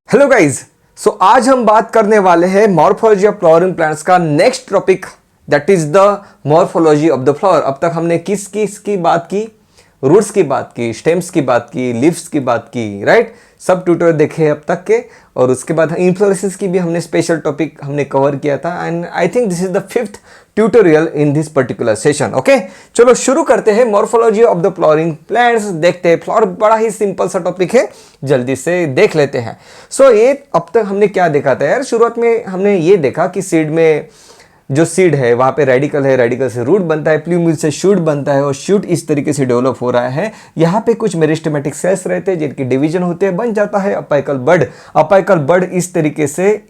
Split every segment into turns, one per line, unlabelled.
Hello guys. सो आज हम बात करने वाले हैं मॉर्फोलॉजी ऑफ फ्लावरिंग प्लांट्स का next topic, that is the morphology of the flower. अब तक हमने किसकी बात की? रूट्स की बात की, स्टेम्स की बात की, लीव्स की बात की, राइट? सब ट्यूटोरियल देखे अब तक के, और उसके बाद इन्फ्लोरेसेंस की भी हमने स्पेशल टॉपिक हमने कवर किया था। And I think this is the 5th tutorial in this particular session. Okay, चलो शुरू करते हैं morphology of the flowering plants. देखते हैं, फ्लावर बड़ा ही सिंपल सा टॉपिक है, जल्दी से देख लेते हैं। सो ये अब तक हमने क्या देखा था यार? शुरुआत में हमने ये देखा कि सीड में जो सीड है वहां पे रेडिकल है, रेडिकल से रूट बनता है, प्लूमिल से शूट बनता है, और शूट इस तरीके से डेवलप हो रहा है। यहाँ पे कुछ मेरिस्टेमेटिक सेल्स रहते हैं जिनकी डिवीजन होते हैं, बन जाता है अपाइकल बड। अपाइकल बड इस तरीके से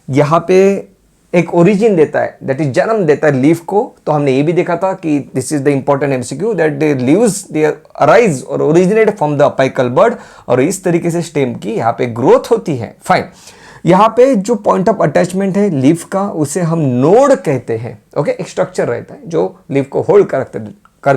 यहाँ पे एक ओरिजिन देता है, दैट इज जन्म देता है लीफ को। तो हमने ये भी देखा था कि this is the important MCQ, that the leaves they arise और ओरिजिनेट फ्रॉम द अपाइकल बड, और इस तरीके से स्टेम की यहाँ पे ग्रोथ होती है। फाइन, यहाँ पे जो पॉइंट ऑफ अटैचमेंट है लीफ का, उसे हम नोड कहते हैं। ओके, एक स्ट्रक्चर रहता है जो लीफ को होल्ड करके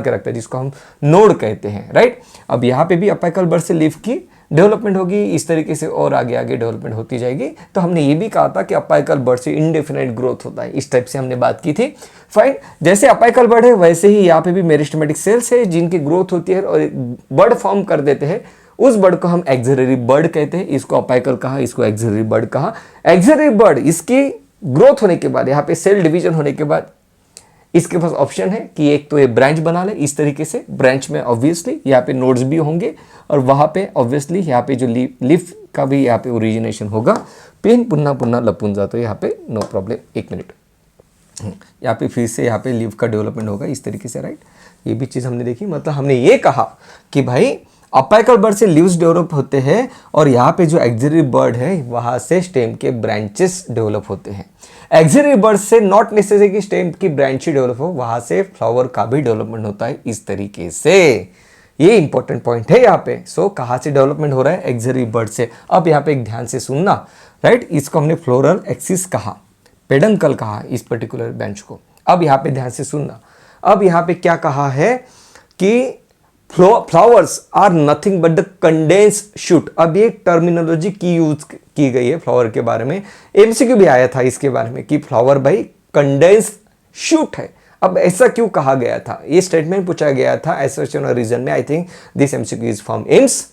रखता है, जिसको हम नोड कहते हैं, राइट? अब यहाँ पे भी अपाइकल बड से लीफ की डेवलपमेंट होगी, इस तरीके से और आगे आगे डेवलपमेंट होती जाएगी। तो हमने ये भी कहा था कि अपाइकल बड से इनडेफिनेट ग्रोथ होता है, इस टाइप से हमने बात की थी। फाइन, जैसे अपाइकल बड है वैसे ही यहाँ पे भी मेरिस्टेमेटिक सेल्स है जिनकी ग्रोथ होती है और बड फॉर्म कर देते हैं। उस बर्ड को हम एक्सिलरी बर्ड कहते हैं। इसको अपाइकल कहा, इसको एक्सिलरी बर्ड कहा। एक्सिलरी बर्ड, इसकी ग्रोथ होने के बाद, यहाँ पे सेल डिवीजन होने के बाद इसके पास ऑप्शन है कि एक तो ये ब्रांच बना ले इस तरीके से। ब्रांच में ऑब्वियसली यहाँ पे नोड्स भी होंगे, और वहाँ पे ऑब्वियसली यहाँ पे जो लीफ का भी यहाँ पे ओरिजिनेशन होगा। पेन पुन्हा पुन्हा लपून जातो यहाँ पे, नो प्रॉब्लम। एक मिनट, यहाँ पे फिर से यहाँ पे लीफ का डेवलपमेंट होगा इस तरीके से, राइट? ये भी चीज़ हमने देखी। मतलब हमने ये कहा कि भाई अपाइकल बर्ड से लीव्स डेवलप होते हैं, और यहाँ पे जो एक्सिलरी बर्ड है वहाँ से स्टेम के ब्रांचेस डेवलप होते हैं। एक्सिलरी बर्ड से नॉट नेसेसरी कि स्टेम की ब्रांच ही डेवलप हो, वहाँ से फ्लावर का भी डेवलपमेंट होता है इस तरीके से। ये इंपॉर्टेंट पॉइंट है यहाँ पे। सो कहाँ से डेवलपमेंट हो रहा है? एक्सिलरी बर्ड से। अब यहाँ पे एक ध्यान से सुनना, राइट? इसको हमने फ्लोरल एक्सिस कहा, पेडंकल कहा इस पर्टिकुलर बेंच को। अब यहाँ पे ध्यान से सुनना, अब यहाँ पे क्या कहा है कि flowers are nothing but the condensed shoot. अब ये टर्मिनोलॉजी की यूज की गई है फ्लावर के बारे में। एमसीक्यू भी आया था इसके बारे में कि फ्लावर भाई कंडेंस्ड शूट है। अब ऐसा क्यों कहा गया था? ये स्टेटमेंट पूछा गया था एसोसिएशन और रीजन में। I think this MCQ is from AIIMS.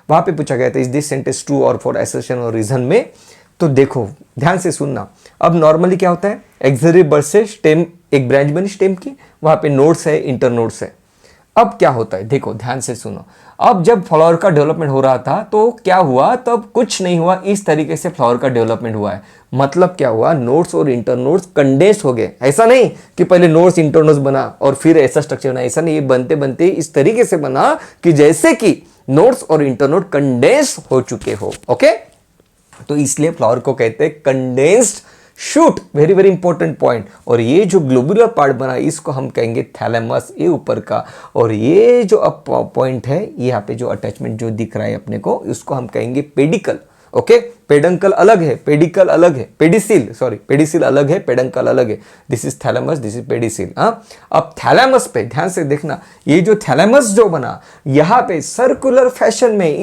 वहां पे पूछा गया था, इज दिस सेंटेंस ट्रू और फॉर एसोसिएशन और रीजन में। तो देखो ध्यान से सुनना। अब नॉर्मली क्या होता है? एक्सिलरी बर्ड से स्टेम, एक ब्रांच बनी स्टेम की, वहां पे नोड्स है, इंटरनोड्स है। अब क्या होता है? देखो ध्यान से सुनो। अब जब फ्लावर का डेवलपमेंट हो रहा था तो क्या हुआ? तब कुछ नहीं हुआ, इस तरीके से फ्लावर का डेवलपमेंट हुआ है। मतलब क्या हुआ? नोड्स और इंटरनोड्स कंडेंस हो गए। ऐसा नहीं कि पहले नोड्स इंटरनोड्स बना और फिर ऐसा स्ट्रक्चर बना, ऐसा नहीं। ये बनते बनते इस तरीके से बना कि जैसे कि नोड्स और इंटरनोड कंडेंस हो चुके हो। ओके, तो इसलिए फ्लावर को कहते हैं condensed shoot. Very very important point. और ये जो ग्लोबुलर पार्ट बना इसको हम कहेंगे थैलेमस, ये ऊपर का। और ये जो अब पॉइंट है, यहाँ पे जो अटैचमेंट जो दिख रहा है अपने को, उसको हम कहेंगे पेडिकल। ओके, पेडंकल अलग है, पेडिकल अलग है, पेडिसिल अलग है, पेडंकल अलग है। This is thalamus, this is pedicel. अब थैलेमस पे ध्यान से देखना, ये जो थैलेमस जो बना यहाँ पे सर्कुलर फैशन में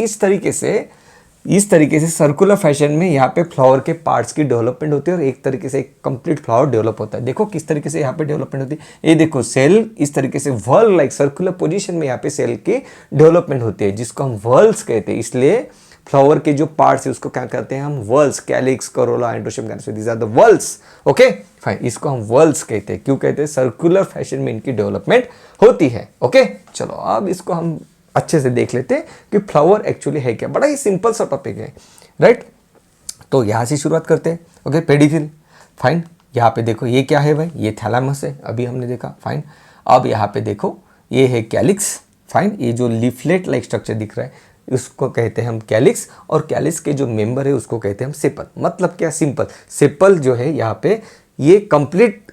इस तरीके से सर्कुलर फैशन में यहाँ पे फ्लावर के पार्ट्स की डेवलपमेंट होती है, और एक तरीके से एक कंप्लीट फ्लावर डेवलप होता है। देखो किस तरीके से यहाँ पे डेवलपमेंट होती है। ये देखो सेल इस तरीके से वर्ल लाइक सर्कुलर पोजीशन में यहाँ पे सेल की डेवलपमेंट होती है, जिसको हम वर्ल्स कहते हैं। इसलिए फ्लावर के जो पार्ट्स है उसको क्या कहते हैं हम? Whorls. Calyx, corolla, androecium, these are the whorls. Okay fine, इसको हम वर्ल्स कहते हैं। क्यों कहते हैं? सर्कुलर फैशन में इनकी डेवलपमेंट होती है। ओके, चलो अब इसको हम अच्छे से देख लेते हैं कि फ्लावर एक्चुअली है क्या। बड़ा ही सिंपल सा टॉपिक है, राइट? तो यहाँ से शुरुआत करते हैं। Okay, pedicel. फाइन, यहाँ पे देखो ये क्या है भाई? ये थैलेमस है, अभी हमने देखा। फाइन, अब यहाँ पे देखो ये है कैलिक्स। फाइन, ये जो लीफलेट लाइक स्ट्रक्चर दिख रहा है उसको कहते हैं हम कैलिक्स, और कैलिक्स के जो मेंबर है उसको कहते हैं हम सेपल। मतलब क्या? सिंपल। सेपल जो है यहाँ पे ये कंप्लीट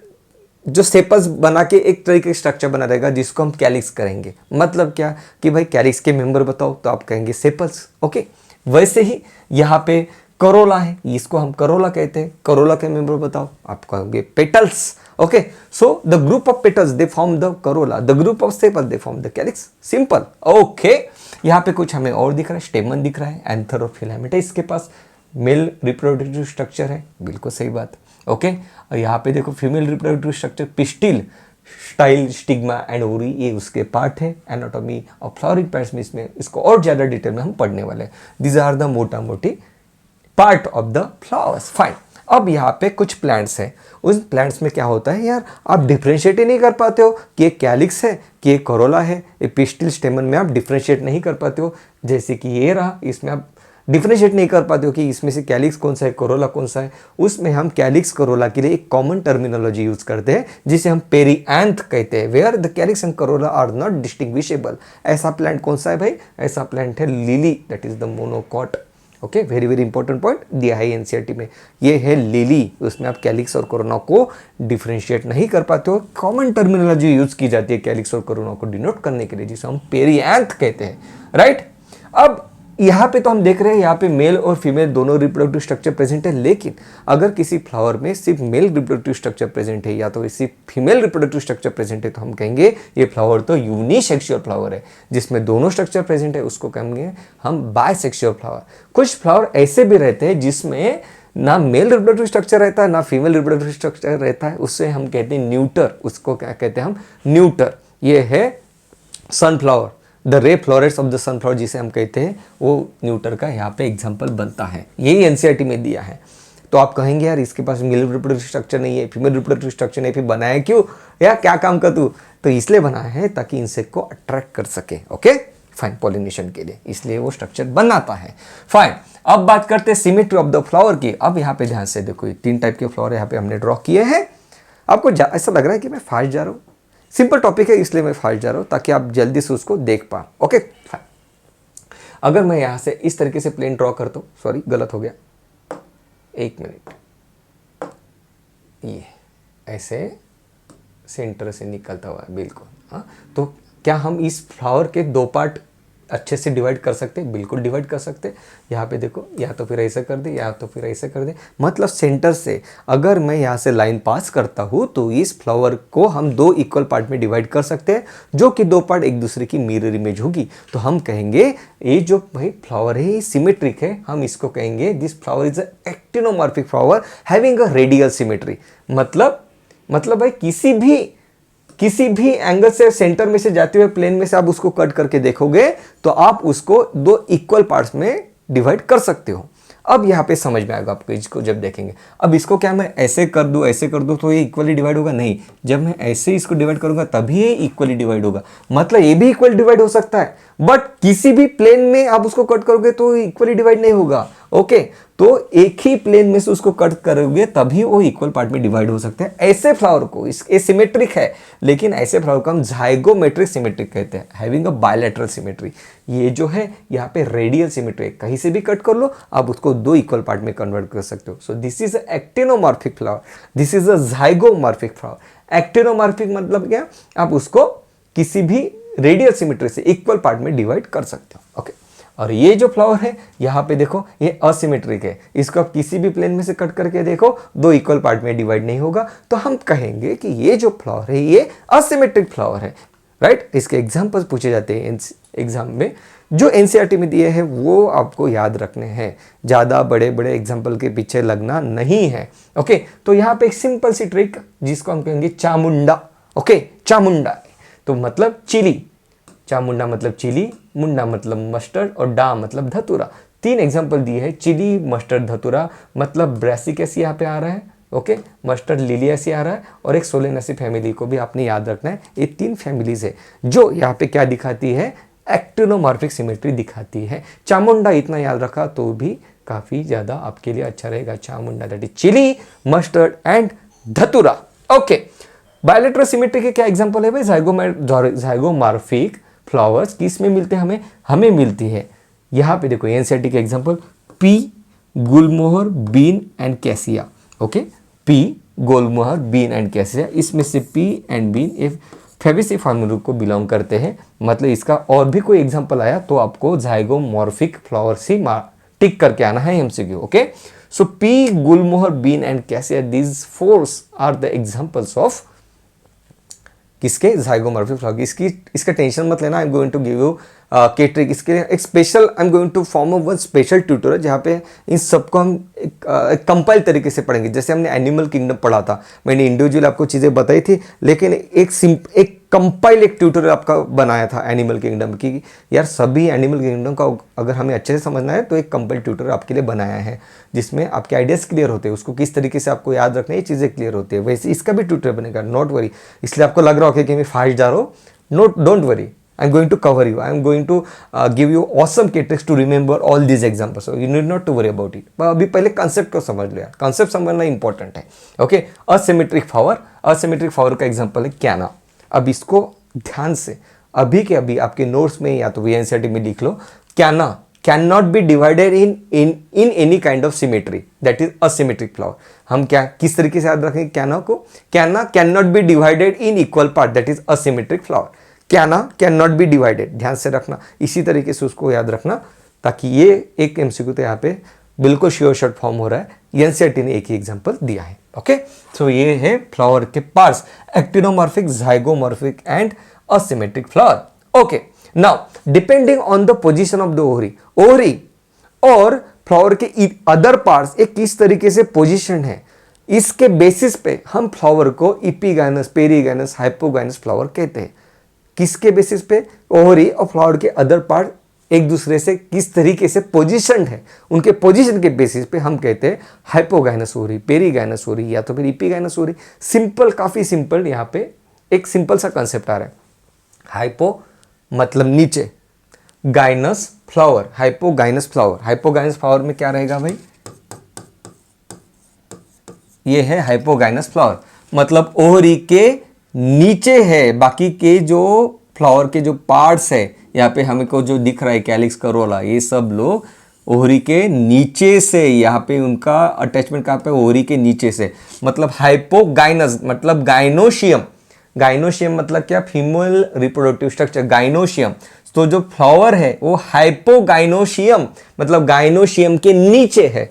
जो सेपल्स बना के एक तरीके का स्ट्रक्चर बना रहेगा, जिसको हम कैलिक्स करेंगे। मतलब क्या कि भाई कैलिक्स के मेंबर बताओ, तो आप कहेंगे सेपल्स। ओके, वैसे ही यहाँ पे करोला है, इसको हम करोला कहते हैं। करोला के मेंबर बताओ, आप कहोगे petals. Okay, so the group of petals they form the Corolla, the group of sepal they form the calyx. Simple. Okay, यहाँ पे कुछ हमें और दिख रहा है, स्टेमन दिख रहा है, एंथर और फिलामेंट है इसके पास। मेल रिप्रोडक्टिव स्ट्रक्चर है, बिल्कुल सही बात। ओके, और यहाँ पे देखो female reproductive structure pistil, style, stigma and ओरी, ये उसके पार्ट है। एनाटॉमी और फ्लावरिंग प्लांट्स में इसमें इसको और ज़्यादा डिटेल में हम पढ़ने वाले हैं। दीज आर द मोटा मोटी part of the flowers. Fine. अब यहाँ पे कुछ प्लांट्स हैं, उस प्लांट्स में क्या होता है यार, आप डिफ्रेंशिएट ही नहीं कर पाते हो कि एक कैलिक्स है कि एक कोरोला है। ये पिस्टिल स्टेमन में आप डिफ्रेंशिएट नहीं कर पाते हो, जैसे कि ये रहा, इसमें आप डिफ्रेंशिएट नहीं कर पाते हो कि इसमें से कैलिक्स कौन सा है, कोरोला कौन सा है। उसमें हम कैलिक्स कोरोला के लिए एक कॉमन टर्मिनोलॉजी यूज करते हैं जिसे हम पेरीएंथ कहते हैं, where the calyx and corolla are not distinguishable. ऐसा प्लांट कौन सा है भाई, ऐसा प्लांट है lily, that is the monocot. Okay, very very important point दिया है एनसीईआरटी में, ये है लिली। उसमें आप कैलिक्स और कोरोना को डिफरेंशिएट नहीं कर पाते हो। कॉमन टर्मिनोलॉजी यूज की जाती है कैलिक्स और कोरोना को डिनोट करने के लिए, जिसे हम पेरीएंथ कहते हैं, राइट। अब यहाँ पे तो हम देख रहे हैं यहाँ पे मेल और फीमेल दोनों रिप्रोडक्टिव स्ट्रक्चर प्रेजेंट है, लेकिन अगर किसी फ्लावर में सिर्फ मेल रिप्रोडक्टिव स्ट्रक्चर प्रेजेंट है या तो सिर्फ फीमेल रिप्रोडक्टिव स्ट्रक्चर प्रेजेंट है, तो हम कहेंगे ये फ्लावर तो यूनिसेक्सुअल फ्लावर है। जिसमें दोनों स्ट्रक्चर प्रेजेंट है उसको कहेंगे हम बायसेक्सुअल फ्लावर। कुछ फ्लावर ऐसे भी रहते हैं जिसमें ना मेल रिप्रोडक्टिव स्ट्रक्चर रहता है ना फीमेल रिप्रोडक्टिव स्ट्रक्चर रहता है, उससे हम कहते हैं न्यूटर। उसको क्या कहते हैं हम, न्यूटर। ये है sunflower, the ray florets of the sunflower जिसे हम कहते हैं, वो न्यूटर का यहाँ पे एग्जाम्पल बनता है। यही एनसीईआरटी में दिया है। तो आप कहेंगे यार इसके पास मेल रिप्रोडक्टिव स्ट्रक्चर नहीं है, फीमेल रिप्रोडक्टिव स्ट्रक्चर नहीं, फिर बनाया क्यों या क्या काम का तू? तो इसलिए बनाया है ताकि इंसेक्ट को अट्रैक्ट कर सके। ओके फाइन, पॉलिनेशन के लिए, इसलिए वो स्ट्रक्चर बनाता है। फाइन, अब बात करते हैं सिमेट्री ऑफ द फ्लावर की। अब यहाँ पे ध्यान से देखो, 3 टाइप के फ्लावर यहाँ पे हमने ड्रॉ किए हैं। आपको ऐसा लग रहा है कि मैं फास्ट जा रहा हूँ? सिंपल टॉपिक है इसलिए मैं फास्ट जा रहा हूँ ताकि आप जल्दी से उसको देख पाओ। Okay fine. अगर मैं यहाँ से इस तरीके से प्लेन ड्रॉ करता हूँ, सॉरी गलत हो गया, 1 मिनट, ये ऐसे सेंटर से निकलता हुआ है, बिल्कुल। हाँ, तो क्या हम इस फ्लावर के 2 पार्ट अच्छे से डिवाइड कर सकते हैं? बिल्कुल डिवाइड कर सकते हैं। यहाँ पे देखो, या तो फिर ऐसा कर दे या तो फिर ऐसा कर दे, मतलब सेंटर से अगर मैं यहाँ से लाइन पास करता हूँ तो इस फ्लावर को हम 2 इक्वल पार्ट में डिवाइड कर सकते हैं, जो कि 2 पार्ट एक दूसरे की मिरर इमेज होगी। तो हम कहेंगे ये जो भाई फ्लावर है ये सिमेट्रिक है। हम इसको कहेंगे this flower is actinomorphic flower having a radial symmetry. मतलब भाई किसी भी एंगल से सेंटर में से जाते हुए प्लेन में से आप उसको कट करके देखोगे तो आप उसको 2 इक्वल पार्ट्स में डिवाइड कर सकते हो। अब यहाँ पे समझ में आएगा आपको इसको जब देखेंगे। अब इसको क्या मैं ऐसे कर दूँ तो ये इक्वली डिवाइड होगा? नहीं, जब मैं ऐसे इसको डिवाइड करूंगा तभी ये इक्वली डिवाइड होगा। मतलब ये भी इक्वली डिवाइड हो सकता है, बट किसी भी प्लेन में आप उसको कट करोगे तो इक्वली डिवाइड नहीं होगा। ओके, तो एक ही प्लेन में से उसको कट करोगे तभी वो इक्वल पार्ट में डिवाइड हो सकते हैं। ऐसे फ्लावर को ये सिमेट्रिक है, लेकिन ऐसे फ्लावर को हम जाइगोमेट्रिक सिमेट्रिक कहते हैं, हैविंग अ बायलैटरल सिमेट्री। ये जो है यहाँ पे रेडियल सिमेट्री, कहीं से भी कट कर लो आप उसको 2 इक्वल पार्ट में कन्वर्ट कर सकते हो। So this is actinomorphic flower, this is a zygomorphic flower. Actinomorphic मतलब क्या, आप उसको किसी भी रेडियल सिमेट्री से इक्वल पार्ट में डिवाइड कर सकते हो। ओके, और ये जो फ्लावर है यहाँ पे देखो ये असिमेट्रिक है, इसको आप किसी भी प्लेन में से कट करके देखो 2 इक्वल पार्ट में डिवाइड नहीं होगा। तो हम कहेंगे कि ये जो फ्लावर है ये असिमेट्रिक फ्लावर है, राइट। इसके एग्जाम्पल्स पूछे जाते हैं एग्जाम में, जो एनसीईआरटी में दिए हैं वो आपको याद रखने हैं, ज़्यादा बड़े बड़े एग्जाम्पल के पीछे लगना नहीं है। ओके, तो यहाँ पे एक सिंपल सी ट्रिक जिसको हम कहेंगे चामुंडा। ओके, चामुंडा तो मतलब चिली, चामुंडा मतलब चिली, मुंडा मतलब मस्टर्ड और डा मतलब धतूरा। 3 एग्जाम्पल दिए हैं, चिली, मस्टर्ड, धतूरा। मतलब ब्रासिकेसी यहाँ पे आ रहा है, ओके, मस्टर्ड लिलियासी आ रहा है, और एक सोलेनासी फैमिली को भी आपने याद रखना है। ये 3 फैमिलीज है जो यहाँ पे क्या दिखाती है, एक्टिनोमॉर्फिक सिमेट्री दिखाती है। चामुंडा इतना याद रखा तो भी काफी ज्यादा आपके लिए अच्छा रहेगा। चामुंडा that is chilli, mustard and datura. Okay, bilateral symmetry के क्या एग्जांपल है भाई, जाइगोमॉर्फिक फ्लावर्स किस में मिलते हैं, हमें मिलती है यहाँ पे देखो एनसीईआरटी के example pea, gulmohar, bean and cassia. Okay, pea, gulmohar, bean and cassia, इसमें से pea and bean Fabaceae family को बिलोंग करते हैं। मतलब इसका और भी कोई एग्जांपल आया तो आपको जाइगोमॉर्फिक फ्लावर्स ही टिक करके आना है MCQ. Okay, so pea, gulmohar, bean and cassia, these 4 are the examples of किसके, जाइगोमॉर्फिक फ्लावर। इसका टेंशन मत लेना, I am going to give you catering, इसके लिए एक special I am going to form of one special tutorial जहाँ पे इन सबको हम एक कंपाइल तरीके से पढ़ेंगे। जैसे हमने एनिमल किंगडम पढ़ा था, मैंने इंडिविजुअल आपको चीज़ें बताई थी, लेकिन एक कंपाइल एक ट्यूटोरियल आपका बनाया था एनिमल किंगडम की। यार सभी एनिमल किंगडम का अगर हमें अच्छे से समझना है तो एक कंपाइल ट्यूटोरियल आपके लिए बनाया है, जिसमें आपके आइडियाज़ क्लियर होते हैं, उसको किस तरीके से आपको याद रखना है, ये चीज़ें क्लियर होती है। वैसे इसका भी ट्यूटोरियल बनेगा, नॉट वरी। इसलिए आपको लग रहा होगा कि मैं फास्ट जा रहा हूँ, don't worry, I am going to cover you. I am going to give you awesome key tricks to remember all these examples. So you need not to worry about it. अभी पहले concept को समझ लो यार, concept समझना important है। Okay, asymmetric flower, asymmetric flower का example है कैना। अब इसको ध्यान से अभी के अभी आपके नोट्स में या तो VNCERT में लिख लो, कैना can not be divided in any kind of symmetry, that is asymmetric flower. हम क्या किस तरीके से याद रखेंगे कैना को? कैना can not be divided in equal part, that is asymmetric flower. कैना कैन नॉट बी डिवाइडेड, ध्यान से रखना, इसी तरीके से उसको याद रखना, ताकि ये एक MCQ तो यहाँ पे बिल्कुल श्योर शॉर्ट फॉर्म हो रहा है। NCERT ने एक ही एग्जांपल दिया है। ओके, सो ये है फ्लावर के parts, actinomorphic, zygomorphic and asymmetric flower. Okay, now depending on the position of the ovary और फ्लावर के अदर पार्ट्स एक किस तरीके से पोजीशन है, इसके बेसिस पे हम फ्लावर को इपीगाइनस, पेरीगाइनस, हाइपोगाइनस फ्लावर कहते हैं। किसके बेसिस पे? ओवरी और फ्लावर के अदर पार्ट एक दूसरे से किस तरीके से पोजीशन है, उनके पोजीशन के बेसिस पे हम कहते हैं हाइपोगाइनस ओवरी, पेरीगाइनस ओवरी या तो फिर इपीगाइनस ओवरी। सिंपल, काफी सिंपल, यहाँ पे एक सिंपल सा कंसेप्ट आ रहा है। हाइपो मतलब नीचे, gynous flower, hypogynous flower. Hypogynous flower में क्या रहेगा भाई? ये है हाइपोगाइनस फ्लावर, मतलब ओवरी के नीचे है। बाकी के जो फ्लावर के जो पार्ट्स है, यहाँ पे हमको जो दिख रहा है कैलिक्स, करोला, ये सब लोग ओवरी के नीचे से, यहाँ पे उनका अटैचमेंट कहाँ पे? ओवरी के नीचे से। मतलब हाइपोगाइनस मतलब गाइनोशियम। गाइनोशियम मतलब क्या? Female reproductive structure, gynoecium. तो जो फ्लावर है वो हाइपोगाइनोशियम मतलब गाइनोशियम के नीचे है।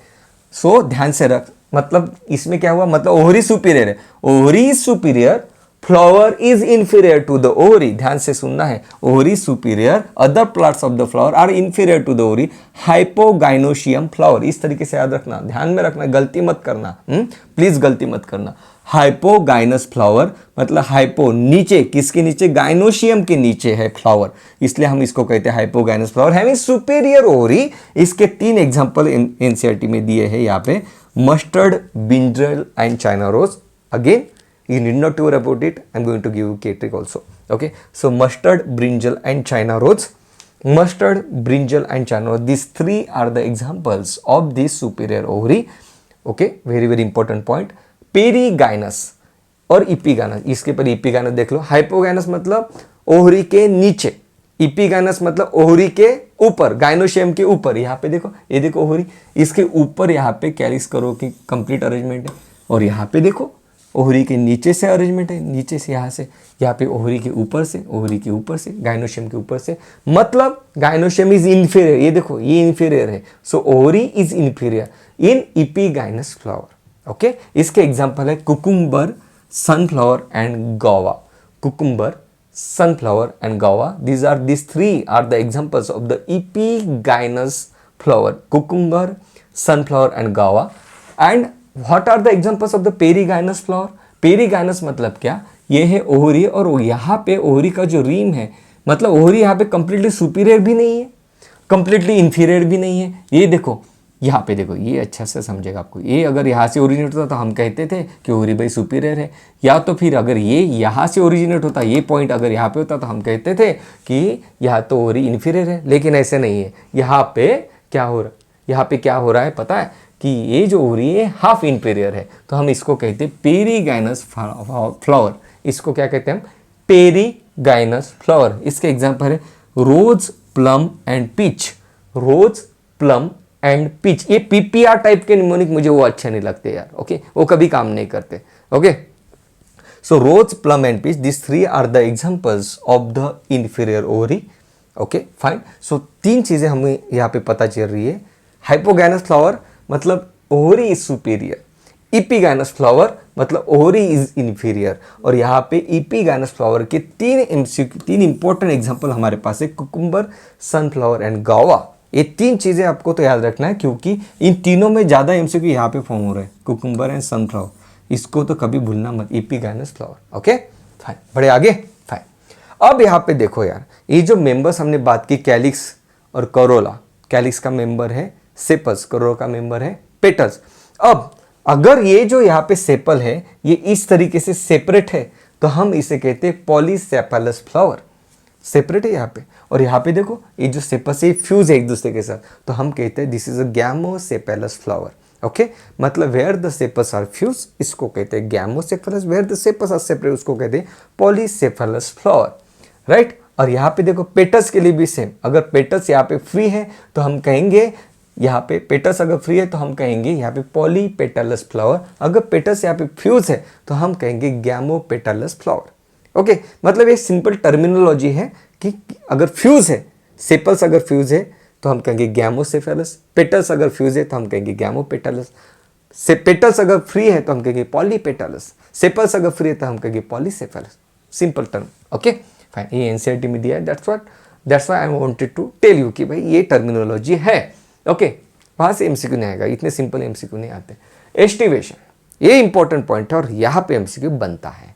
सो ध्यान से रख, मतलब इसमें क्या हुआ? मतलब ओवरी सुपीरियर है, ovary is superior, flower is inferior to the ovary. ध्यान से सुनना है, ovary superior, other parts of the flower are inferior to the ovary, hypogynoecium flower. इस तरीके से याद रखना, ध्यान में रखना, गलती मत करना, प्लीज गलती मत करना। हाइपोगाइनस फ्लावर मतलब हाइपो नीचे, किसके नीचे? गाइनोशियम के नीचे है फ्लावर, इसलिए हम इसको कहते हैं hypogynous flower having superior ovary. इसके 3 एग्जांपल NCERT में दिए हैं यहाँ पे, mustard, brinjal and China rose. Again you need not to worry about it, I'm going to give you key trick also. Okay, so mustard, brinjal and china rose. Mustard, brinjal and china rose, these 3 are the examples of this superior ovary. Okay, very very important point. Perigynous और epigaynous, इसके पर epigaynous देख लो। Hypogynous मतलब ovary के नीचे, इपीगाइनस मतलब ovary के ऊपर, गाइनोशियम के ऊपर। यहाँ पे देखो, ये देखो ओवरी, इसके ऊपर यहाँ पे कैलिक्स करो कि कंप्लीट अरेंजमेंट है, और यहाँ पे देखो ओवरी के नीचे से अरेंजमेंट है, नीचे से यहाँ से, यहाँ पे ओवरी के ऊपर से, ओवरी के ऊपर से, गाइनोशियम के ऊपर से, मतलब गाइनोशियम इज इंफीरियर। ये देखो ये इंफीरियर है, so ovary is inferior in epigynous flower. Okay, इसके एग्जांपल है cucumber, sunflower and guava. Cucumber, sunflower and guava, these 3 are the examples of the epigynous flower, cucumber, sunflower and guava. And what are the examples of the perigynous flower? perigynous मतलब क्या? ये है ovary, और यहाँ पे ovary का जो रीम है, मतलब ओवरी यहाँ पे कंप्लीटली सुपीरियर भी नहीं है, कंप्लीटली इंफीरियर भी नहीं है। ये देखो यहाँ पे देखो, ये अच्छा से समझेगा आपको। ये अगर यहाँ से ओरिजिनेट होता तो हम कहते थे कि ओवरी भाई सुपीरियर है, या तो फिर अगर ये यहाँ से ओरिजिनेट होता, ये पॉइंट अगर यहाँ पे होता तो हम कहते थे कि यहाँ तो ओवरी इन्फीरियर है। लेकिन ऐसे नहीं है, यहाँ पे क्या हो रहा है? यहाँ पे क्या हो रहा है पता है? कि ये जो ओवरी है हाफ इंफीरियर है, तो हम इसको कहते हैं पेरीगाइनस फ्लावर। इसको क्या कहते हैं हम? Perigynous flower. इसके एग्जाम्पल है rose, plum and peach. Rose, plum and peach, ये PPR टाइप के निमोनिक मुझे वो अच्छे नहीं लगते यार। ओके, वो कभी काम नहीं करते। Okay, so rose, plum and peach, this 3 are the examples of the inferior ovary. Okay fine, so 3 चीजें हमें यहाँ पे पता चल रही है। हाइपोगाइनस फ्लावर मतलब ovary is superior, epigynous flower मतलब ओवरी इज इंफीरियर। और यहाँ पे इपिगैनस फ्लावर के तीन इंपॉर्टेंट एग्जांपल हमारे पास है, कुकुम्बर, सनफ्लावर एंड गावा। ये तीन चीजें आपको तो याद रखना है क्योंकि इन तीनों में ज्यादा एमसीक्यू यहाँ पे फॉर्म हो रहे हैं, कुकुम्बर एंड सनफ्लावर, इसको तो कभी भूलना मत, इपिगैनस फ्लावर। ओके फाइन, बढ़े आगे। फाइन, अब यहाँ पे देखो यार, ये जो मेंबर्स हमने बात की, कैलिक्स और करोला, कैलिक्स का मेंबर है सेपल्स, करोला का मेंबर है पेटल्स। अब अगर ये जो यहाँ पे सेपल है ये इस तरीके से सेपरेट है तो हम इसे कहते हैं पॉलीसेपलस फ्लावर, सेपरेट है यहाँ पे। और यहाँ पे देखो ये जो सेपस है फ्यूज है एक दूसरे के साथ, तो हम कहते हैं this is a gamosepalous flower. Okay, मतलब where the sepals are fuse इसको कहते हैं gamosepalous, where the sepals are separate उसको कहते हैं पॉलीसेपलस फ्लावर, राइट। और यहाँ पे देखो पेटस के लिए भी सेम, अगर पेटस यहाँ पे फ्री है तो हम कहेंगे, यहाँ पे पेटस अगर फ्री है तो हम कहेंगे यहाँ पे पॉलीपेटलस फ्लावर, अगर पेटस यहाँ पे फ्यूज है तो हम कहेंगे गैमोपेटलस फ्लावर। ओके, मतलब ये सिंपल टर्मिनोलॉजी है कि अगर फ्यूज है, सेपल्स अगर फ्यूज है तो हम कहेंगे गैमोसेफेलस, पेटल्स अगर फ्यूज है तो हम कहेंगे गैमोपेटलस, पेटल्स अगर फ्री है तो हम कहेंगे पॉलीपेटलस, सेपल्स अगर फ्री है तो हम कहेंगे polycephalous, simple term. Okay fine, ये एनसीईआरटी में दिया है, that's why I wanted to tell you कि भाई ये टर्मिनोलॉजी है। ओके, वहां से एमसीक्यू नहीं आएगा, इतने सिंपल एमसीक्यू नहीं आते। एस्टिवेशन, ये इंपॉर्टेंट पॉइंट है और यहाँ पे एमसीक्यू बनता है,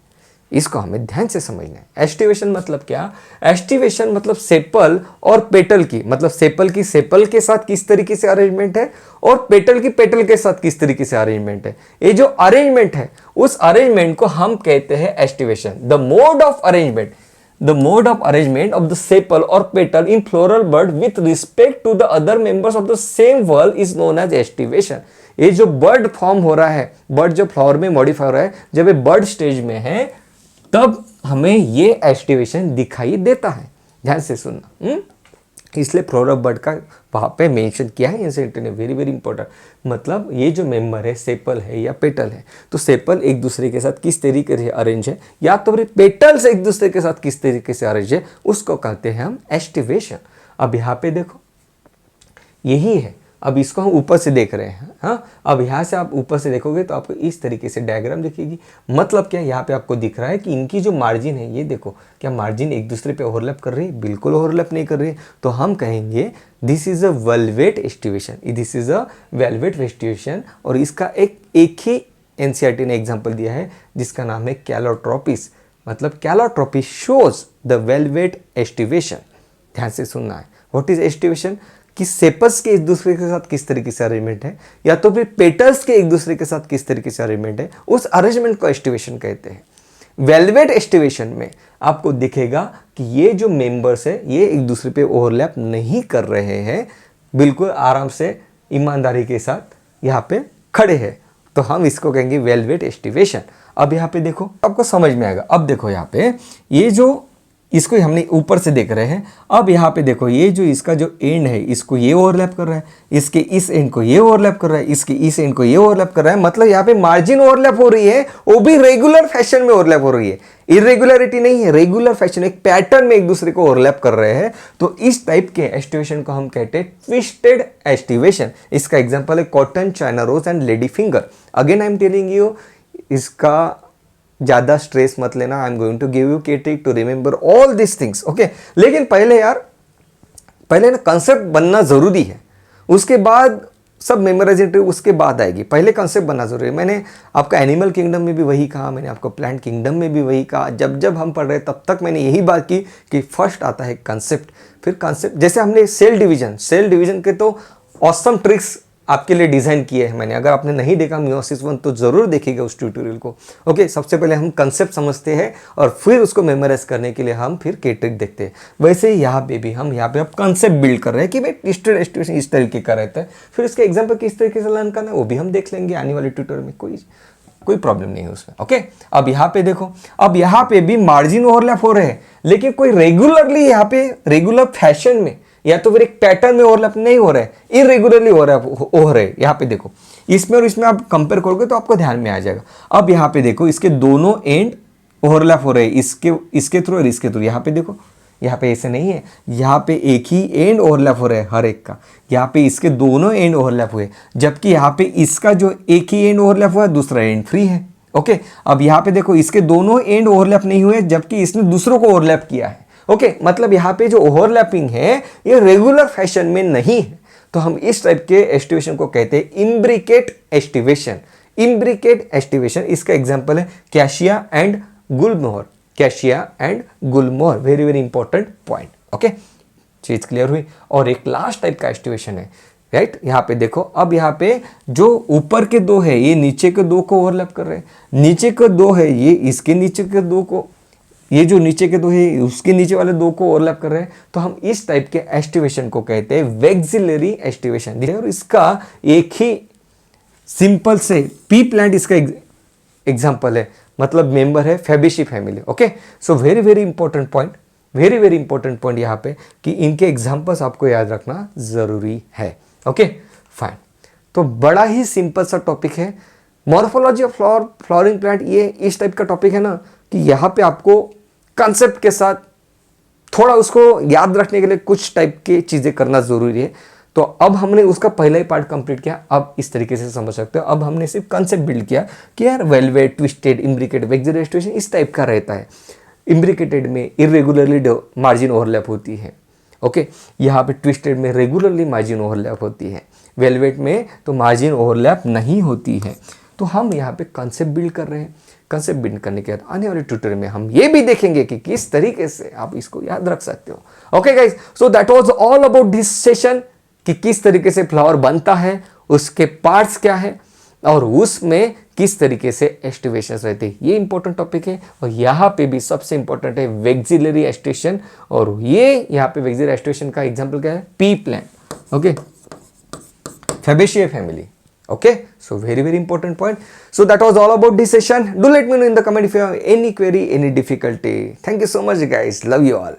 इसको हमें ध्यान से समझना है। एस्टिवेशन मतलब क्या? एस्टिवेशन मतलब सेपल और पेटल की, मतलब सेपल की सेपल के साथ किस तरीके से अरेंजमेंट है और पेटल की पेटल के साथ किस तरीके से अरेंजमेंट है। ये जो अरेंजमेंट है उस अरेंजमेंट को हम कहते हैं aestivation. The mode of arrangement, the mode of arrangement of the sepal or petal in floral bud with respect to the other members of the same whorl is known as estivation। ये जो bird form हो रहा है, bird जो flower में modify हो रहा है, जब ये बर्ड स्टेज में है तब हमें ये एस्टिवेशन दिखाई देता है। ध्यान से सुनना, इसलिए फ्लोरल बर्ड का वहाँ पे मेंशन किया है एनसीईआरटी ने, वेरी वेरी इंपॉर्टेंट। मतलब ये जो मेंबर है सेपल है या पेटल है, तो सेपल एक दूसरे के साथ किस तरीके से अरेंज है या तो फिर पेटल्स एक दूसरे के साथ किस तरीके से अरेंज है, उसको कहते हैं हम एस्टिवेशन। अब यहाँ पे देखो यही है, अब इसको हम ऊपर से देख रहे हैं। हाँ, अब यहाँ से आप ऊपर से देखोगे तो आपको इस तरीके से डायग्राम दिखेगी। मतलब क्या, यहाँ पे आपको दिख रहा है कि इनकी जो मार्जिन है, ये देखो क्या मार्जिन एक दूसरे पे ओवरलैप कर रही है? बिल्कुल ओवरलैप नहीं कर रही है। तो हम कहेंगे this is a velvet aestivation, this is a velvet aestivation. और इसका एक ही एनसीईआरटी ने एग्जाम्पल दिया है जिसका नाम है कैलोट्रोपिस। मतलब Calotropis shows the velvet aestivation. ध्यान से सुनना है, व्हाट इज एस्टिवेशन, कि सेपस के एक दूसरे के साथ किस तरीके से अरेंजमेंट है या तो फिर पेटल्स के एक दूसरे के साथ किस तरीके से अरेंजमेंट है, उस अरेंजमेंट को एस्टिवेशन कहते हैं। वेलवेट एस्टिवेशन में आपको दिखेगा कि ये जो मेंबर्स है ये एक दूसरे पे ओवरलैप नहीं कर रहे हैं, बिल्कुल आराम से ईमानदारी के साथ यहाँ पे खड़े हैं, तो हम इसको कहेंगे वेलवेट एस्टिवेशन। अब यहाँ पे देखो, आपको समझ में आएगा। अब देखो यहाँ पे ये जो इसको हमने ऊपर से देख रहे हैं, अब यहाँ पे देखो ये जो इसका जो एंड है इसको ये ओवरलैप कर रहा है, इसके इस एंड को ये ओवरलैप कर रहा है, इसके इस एंड को ये ओवरलैप कर रहा है। मतलब यहाँ पे मार्जिन ओवरलैप हो रही है, वो भी रेगुलर फैशन में ओवरलैप हो रही है, इरेगुलरिटी नहीं है, रेगुलर फैशन, एक पैटर्न में एक दूसरे को ओवरलैप कर रहे हैं। तो इस टाइप के एस्टिवेशन को हम कहते हैं ट्विस्टेड एस्टिवेशन। इसका एग्जाम्पल है cotton, China rose and lady finger. Again I am telling you, इसका ज़्यादा स्ट्रेस मत लेना, I am going to give you के trick to remember all this things. Okay, लेकिन पहले यार, पहले ना कंसेप्ट बनना ज़रूरी है, उसके बाद सब मेमोराइजेशन उसके बाद आएगी। पहले कंसेप्ट बनना ज़रूरी है। मैंने आपका एनिमल किंगडम में भी वही कहा, मैंने आपको प्लांट किंगडम में भी वही कहा। जब जब हम पढ़ रहे तब तक मैंने यही बात की कि फर्स्ट आता है कंसेप्ट, फिर कंसेप्ट। जैसे हमने सेल डिवीजन के तो ऑसम ट्रिक्स आपके लिए डिज़ाइन किए हैं मैंने। अगर आपने नहीं देखा मियोसिस 1 तो ज़रूर देखिएगा उस ट्यूटोरियल को। ओके, सबसे पहले हम कंसेप्ट समझते हैं और फिर उसको मेमोराइज करने के लिए हम फिर के ट्रिक देखते हैं। वैसे ही यहाँ पे भी हम यहाँ पे अब कंसेप्ट बिल्ड कर रहे हैं कि भाई ट्विस्टेड एस्टिवेशन इस तरीके का रहता है, फिर इसके एग्जाम्पल किस तरीके से लर्न करना है वो भी हम देख लेंगे आने वाले ट्यूटोरियल में, कोई प्रॉब्लम नहीं है उसमें। ओके, अब यहाँ पे देखो, अब यहाँ पे भी मार्जिन ओवरलैप हो रहे हैं, लेकिन कोई रेगुलरली यहाँ पे रेगुलर फैशन में या तो फिर एक पैटर्न में ओवरलैप नहीं हो रहा है, इरेगुलरली हो रहा है। यहाँ पे देखो, इसमें और इसमें आप कंपेयर करोगे तो आपको ध्यान में आ जाएगा। अब यहाँ पे देखो, इसके दोनों एंड ओवरलैप हो रहे हैं, इसके थ्रू और इसके थ्रू। यहाँ पे देखो, यहाँ पे ऐसे नहीं है, यहाँ पे एक ही एंड ओवरलैप हो रहा है हर एक का, यहाँ पे इसके दोनों एंड ओवरलैप हुए, जबकि यहाँ पे इसका जो एक ही एंड ओवरलैप हुआ है, दूसरा एंड फ्री है। ओके, अब यहाँ पे देखो इसके दोनों एंड ओवरलैप नहीं हुए, जबकि इसने दूसरों को ओवरलैप किया है। ओके, मतलब यहाँ पे जो ओवरलैपिंग है ये रेगुलर फैशन में नहीं है, तो हम इस टाइप के एस्टिवेशन को कहते हैं इम्ब्रिकेट एस्टिवेशन। इम्ब्रिकेट एस्टिवेशन, इसका एग्जांपल है cassia and Gulmohar. Cassia and Gulmohar, very very important point. Okay, चीज क्लियर हुई। और एक लास्ट टाइप का एस्टिवेशन है, राइट। यहाँ पे देखो, अब यहाँ पे जो ऊपर के दो है ये नीचे के दो को ओवरलैप कर रहे हैं, नीचे के दो है ये इसके नीचे के दो को, ये जो नीचे के दो है उसके नीचे वाले दो को ओवरलैप कर रहे हैं, तो हम इस टाइप के एस्टिवेशन को कहते हैं वेक्सिलरी एस्टिवेशन। और इसका एक ही सिंपल से पी प्लांट इसका एग्जांपल है, मतलब मेंबर है Fabaceae family. Okay, so very very important point, very very important point यहाँ पे कि इनके एग्जांपल्स आपको याद रखना जरूरी है। ओके फाइन, तो बड़ा ही सिंपल सा टॉपिक है मॉर्फोलॉजी ऑफ फ्लावरिंग प्लांट। ये इस टाइप का टॉपिक है ना कि यहाँ पे आपको कंसेप्ट के साथ थोड़ा उसको याद रखने के लिए कुछ टाइप की चीजें करना जरूरी है। तो अब हमने उसका पहला ही पार्ट कंप्लीट किया, अब इस तरीके से समझ सकते हो। अब हमने सिर्फ कंसेप्ट बिल्ड किया कि यार velvet, twisted, imbricate, vexillary aestivation इस टाइप का रहता है। इम्ब्रिकेटेड में इरेगुलरली मार्जिन ओवरलैप होती है। ओके, यहाँ पे ट्विस्टेड में रेगुलरली मार्जिन ओवरलैप होती है, वेलवेट में तो मार्जिन ओवरलैप नहीं होती है। तो हम यहाँ पे कंसेप्ट बिल्ड कर रहे हैं। कंसेप्ट बिल्ड करने के बाद आने वाले ट्यूटोरियल में हम ये भी देखेंगे कि किस तरीके से आप इसको याद रख सकते हो। Okay guys, so that was all about this session कि किस तरीके से फ्लावर बनता है, उसके पार्ट्स क्या है और उसमें किस तरीके से एस्टिवेशंस रहते हैं, ये इंपॉर्टेंट टॉपिक है। और यहाँ पे भी सबसे इंपॉर्टेंट है वेक्सिलरी एस्टिवेशन, और ये यहाँ पे वेक्सिलरी एस्टिवेशन का एग्जांपल क्या है, P plant. Okay, Fabaceae family. Okay, so very very important point. So that was all about this session. Do let me know in the comment if you have any query, any difficulty. Thank you so much guys, love you all.